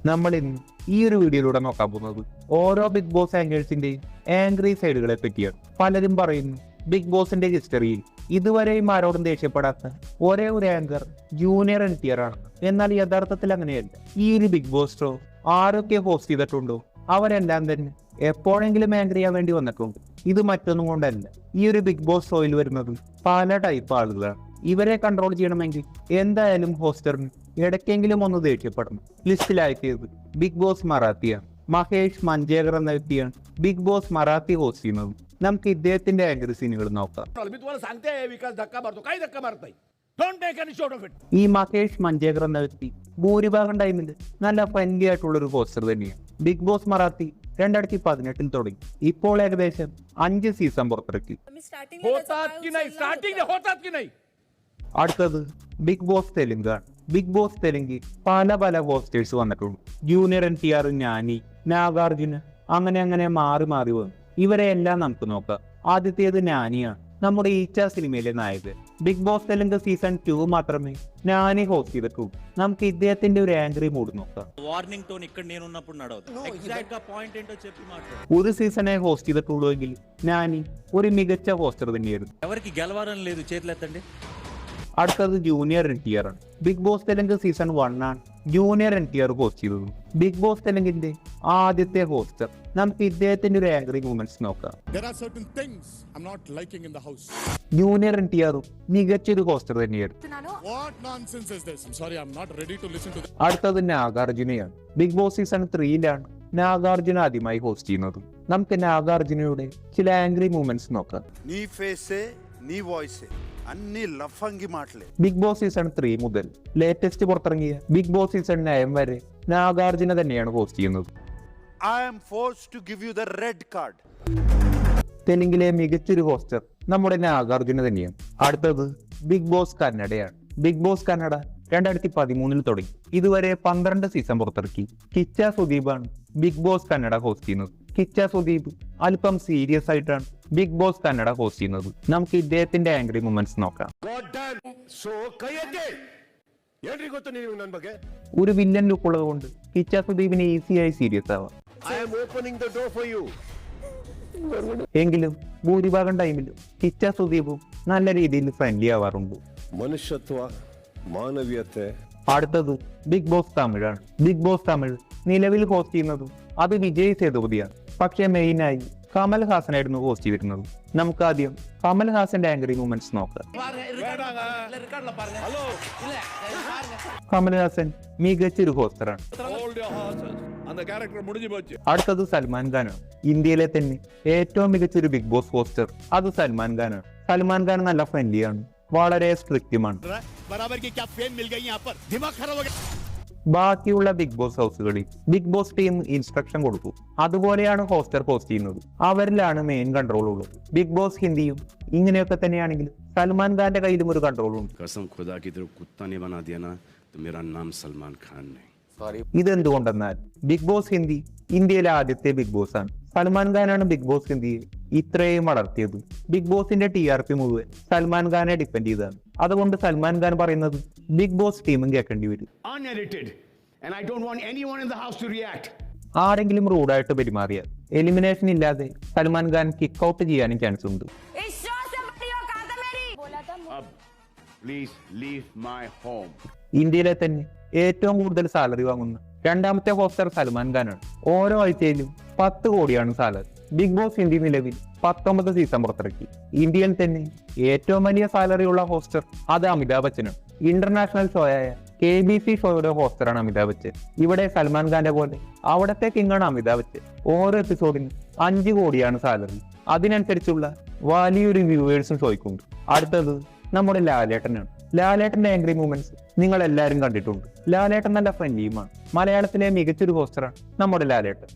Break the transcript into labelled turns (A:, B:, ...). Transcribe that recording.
A: നമ്മൾ ഇന്ന് ഈ ഒരു വീഡിയോയിലൂടെ നോക്കാൻ പോകുന്നത് ഓരോ ബിഗ് ബോസ് ആങ്കേഴ്സിന്റെയും ആംഗ്രി സൈഡുകളെ പറ്റിയാണ്. പലരും പറയുന്നു ബിഗ് ബോസിന്റെ ഹിസ്റ്ററിയിൽ ഇതുവരെയും ആരോടും ദേഷ്യപ്പെടാത്ത ഒരേ ഒരു ആങ്കർ ജൂനിയർ NTR ആണ്. എന്നാൽ യഥാർത്ഥത്തിൽ അങ്ങനെയല്ല. ഈ ഒരു ബിഗ് ബോസ് ഷോ ആരൊക്കെ ഹോസ്റ്റ് ചെയ്തിട്ടുണ്ടോ അവരെല്ലാം തന്നെ എപ്പോഴെങ്കിലും ആങ്കർ ചെയ്യാൻ വേണ്ടി വന്നിട്ടുണ്ട്. ഇത് മറ്റൊന്നും കൊണ്ടല്ല, ഈ ഒരു ബിഗ് ബോസ് ഷോയിൽ വരുന്നത് പല ടൈപ്പ് ആളുകളാണ്. ഇവരെ കൺട്രോൾ ചെയ്യണമെങ്കിൽ എന്തായാലും ഹോസ്റ്ററിന് ഇടയ്ക്കെങ്കിലും ഒന്ന് ദേഷ്യപ്പെടണം. ലിസ്റ്റിലാക്കിയത് ബിഗ് ബോസ് മറാത്തിയാണ്. മഹേഷ് മഞ്ചേകർ എന്ന വ്യക്തിയാണ് ബിഗ് ബോസ് മറാത്തി ഹോസ്റ്റ് ചെയ്യുന്നത്. നമുക്ക് ഇദ്ദേഹത്തിന്റെ ആങ്കർ സീനുകൾ നോക്കാം. ഈ മഹേഷ് മഞ്ചേകർ എന്ന വ്യക്തി ഭൂരിഭാഗം ടൈമിൽ നല്ല ഫ്രണ്ട്ലി ആയിട്ടുള്ള ഒരു ഹോസ്റ്റർ തന്നെയാണ്. ബിഗ് ബോസ് മറാത്തി 2018 തുടങ്ങി. ഇപ്പോൾ ഏകദേശം 5 സീസൺ പുറത്തിറക്കി. അടുത്തത് ബിഗ് ബോസ് തെലുങ്കാണ്. ബിഗ് ബോസ് തെലുങ്കിൽ പല ഹോസ്റ്റേഴ്സ് വന്നിട്ടുണ്ട്. ജൂനിയർ NTR, നാനി, നാഗാർജുന, അങ്ങനെ മാറി വന്നു. ഇവരെ എല്ലാം നമുക്ക് നോക്കാം. ആദ്യത്തേത് നാനിയാണ്, നമ്മുടെ ഈച്ച സിനിമയിലെ നായകൻ. ബിഗ് ബോസ് തെലുങ്ക് സീസൺ 2 മാത്രമേ നാനി ഹോസ്റ്റ് ചെയ്തിട്ടുള്ളൂ. നമുക്ക് ഇദ്ദേഹത്തിന്റെ ഒരു ആംഗ്രി മൂഡ് നോക്കാം. ഒരു സീസണെ ഹോസ്റ്റ് ചെയ്തിട്ടുള്ളൂ എങ്കിൽ നാനി ഒരു മികച്ച ഹോസ്റ്റർ തന്നെയായിരുന്നു. അടുത്തത് ജൂനിയർ NTR ആണ്. ബിഗ് ബോസ് തെലുങ്ക് സീസൺ 1 ആണ് ജൂനിയർ NTR ഹോസ്റ്റ് ചെയ്തത്. ബിഗ് ബോസ് തെലുങ്കിന്റെ ആദ്യത്തെ ഹോസ്റ്റർ. നമുക്ക് ഇദ്ദേഹത്തിന്റെ ഒരു ആംഗ്രി മൂവ്മെന്റ്സ് നോക്കാം. ജൂനിയർ NTR മികച്ചൊരു ഹോസ്റ്റർ തന്നെയായിരുന്നു. അടുത്തത് നാഗാർജുനയാണ്. ബിഗ് ബോസ് സീസൺ 3 നാഗാർജുന ആദ്യമായി ഹോസ്റ്റ് ചെയ്യുന്നത്. നമുക്ക് നാഗാർജുനയുടെ ചില ആംഗ്രി മൂവ്മെന്റ്സ് നോക്കാം. ബിഗ് ബോസ് സീസൺ 3 മുതൽ ലേറ്റസ്റ്റ് പുറത്തിറങ്ങിയ ബിഗ് ബോസ് സീസൺ 9 വരെ നാഗാർജുന തന്നെയാണ് ഹോസ്റ്റ് ചെയ്യുന്നത്. തെലുങ്കിലെ മികച്ചൊരു ഹോസ്റ്റർ നമ്മുടെ നാഗാർജുന തന്നെയാണ്. അടുത്തത് ബിഗ് ബോസ് കന്നഡയാണ്. ബിഗ് ബോസ് കന്നഡ 2013 തുടങ്ങി. ഇതുവരെ 12 സീസൺ പുറത്തിറക്കി. കിച്ച സുദീപാണ് ബിഗ് ബോസ് കന്നഡ ഹോസ്റ്റ് ചെയ്യുന്നത്. കിച്ച സുദീപ് അല്പം സീരിയസ് ആയിട്ടാണ് ബിഗ് ബോസ് കന്നഡ ഹോസ്റ്റ് ചെയ്യുന്നത്. നമുക്ക് ഇദ്ദേഹത്തിന്റെ ആംഗ്രി മൂവ്മെന്റ്സ് നോക്കാം. ഒരു വില്ലൻ ലുക്ക് ഉള്ളത് കൊണ്ട് കിച്ച സുദീപിന് ഈസിയായി സീരിയസ് ആവാം. എങ്കിലും ഭൂരിഭാഗം ടൈമിലും കിച്ച സുദീപും നല്ല രീതിയിൽ ഫ്രണ്ട്ലി ആവാറുണ്ട്.
B: മനുഷ്യത്വ, മാനവീയത്തെ.
A: അടുത്തത് ബിഗ് ബോസ് തമിഴാണ്. ബിഗ് ബോസ് തമിഴ് നിലവിൽ ഹോസ്റ്റ് ചെയ്യുന്നതും അത് വിജയ് സേതുപതിയാണ്. പക്ഷേ മെയിനായി കമൽ ഹാസനായിരുന്നു ഹോസ്റ്റ് ചെയ്തിരുന്നത്. നമുക്ക് ആദ്യം കമൽ ഹാസന്റെ ആംഗ്രി മൂവ്മെന്റ്സ് നോക്കാം. കമൽ ഹാസൻ മികച്ചൊരു ഹോസ്റ്ററാണ്. അടുത്തത് സൽമാൻ ഖാനാണ്. ഇന്ത്യയിലെ തന്നെ ഏറ്റവും മികച്ചൊരു ബിഗ് ബോസ് ഹോസ്റ്റർ അത് സൽമാൻ ഖാനാണ്. സൽമാൻ ഖാൻ നല്ല ഫ്രണ്ട്ലിയാണ്, വളരെ സ്ട്രിക്റ്റുമാണ്. ബാക്കിയുള്ള ബിഗ് ബോസ് ഹൗസുകളിൽ ബിഗ് ബോസ് ടീം ഇൻസ്ട്രക്ഷൻ കൊടുക്കും. അതുപോലെയാണ് ഹോസ്റ്റർ ഹോസ്റ്റ് ചെയ്യുന്നത്. അവരിലാണ് മെയിൻ കൺട്രോൾ ഉള്ളത്. ബിഗ് ബോസ് ഹിന്ദിയും ഇങ്ങനെയൊക്കെ തന്നെയാണെങ്കിലും സൽമാൻ ഖാന്റെ കയ്യിലും ഒരു കൺട്രോൾ ഉണ്ട്. ഇതെന്തുകൊണ്ടെന്നാൽ ബിഗ് ബോസ് ഹിന്ദി ഇന്ത്യയിലെ ആദ്യത്തെ ബിഗ് ബോസ് ആണ്. സൽമാൻ ഖാനാണ് ബിഗ് ബോസ് ഹിന്ദിയെ ഇത്രയും വളർത്തിയത്. ബിഗ് ബോസിന്റെ TRP മുഴുവൻ സൽമാൻ ഖാനെ ഡിപ്പെൻഡ് ചെയ്താണ്. അതുകൊണ്ട് സൽമാൻ ഖാൻ പറയുന്നത് ബിഗ് ബോസ് ടീമും കേൾക്കേണ്ടി വരും. ആരെങ്കിലും റൂഡായിട്ട് പെരുമാറിയാൽ എലിമിനേഷൻ ഇല്ലാതെ സൽമാൻ ഖാൻ കിക്ക് ഔട്ട് ചെയ്യാനും ചാൻസ് ഉണ്ട്. ഇന്ത്യയിലെ തന്നെ ഏറ്റവും കൂടുതൽ സാലറി വാങ്ങുന്ന രണ്ടാമത്തെ ഹോസ്റ്റർ സൽമാൻ ഖാനാണ്. ഓരോ ആഴ്ചയിലും 10 കോടിയാണ് സാലറി. ബിഗ് ബോസ് ഹിന്ദി നിലവിൽ 19 സീസൺ പുറത്തിറക്കി. ഇന്ത്യയിൽ തന്നെ ഏറ്റവും വലിയ സാലറി ഉള്ള ഹോസ്റ്റർ അത് അമിതാഭ് ബച്ചനാണ്. ഇന്റർനാഷണൽ ഷോയായ KBC ഷോയുടെ ഹോസ്റ്ററാണ് അമിതാഭ് ബച്ചൻ. ഇവിടെ സൽമാൻ ഖാന്റെ പോലെ അവിടത്തെ കിങ്ങാണ് അമിതാഭ് ബച്ചൻ. ഓരോ എപ്പിസോഡിന് 5 കോടിയാണ് സാലറി. അതിനനുസരിച്ചുള്ള വലിയൊരു വ്യൂവേഴ്സും ഷോയ്ക്കുണ്ട്. അടുത്തത് നമ്മുടെ ലാലേട്ടനാണ്. ലാലേട്ടന്റെ ആംഗ്രി മൂവ്മെന്റ്സ് നിങ്ങൾ എല്ലാവരും കണ്ടിട്ടുണ്ട്. ലാലേട്ടൻ നല്ല ഫ്രണ്ട്ലിയുമാണ്. മലയാളത്തിലെ മികച്ചൊരു ഹോസ്റ്ററാണ് നമ്മുടെ ലാലേട്ടൻ.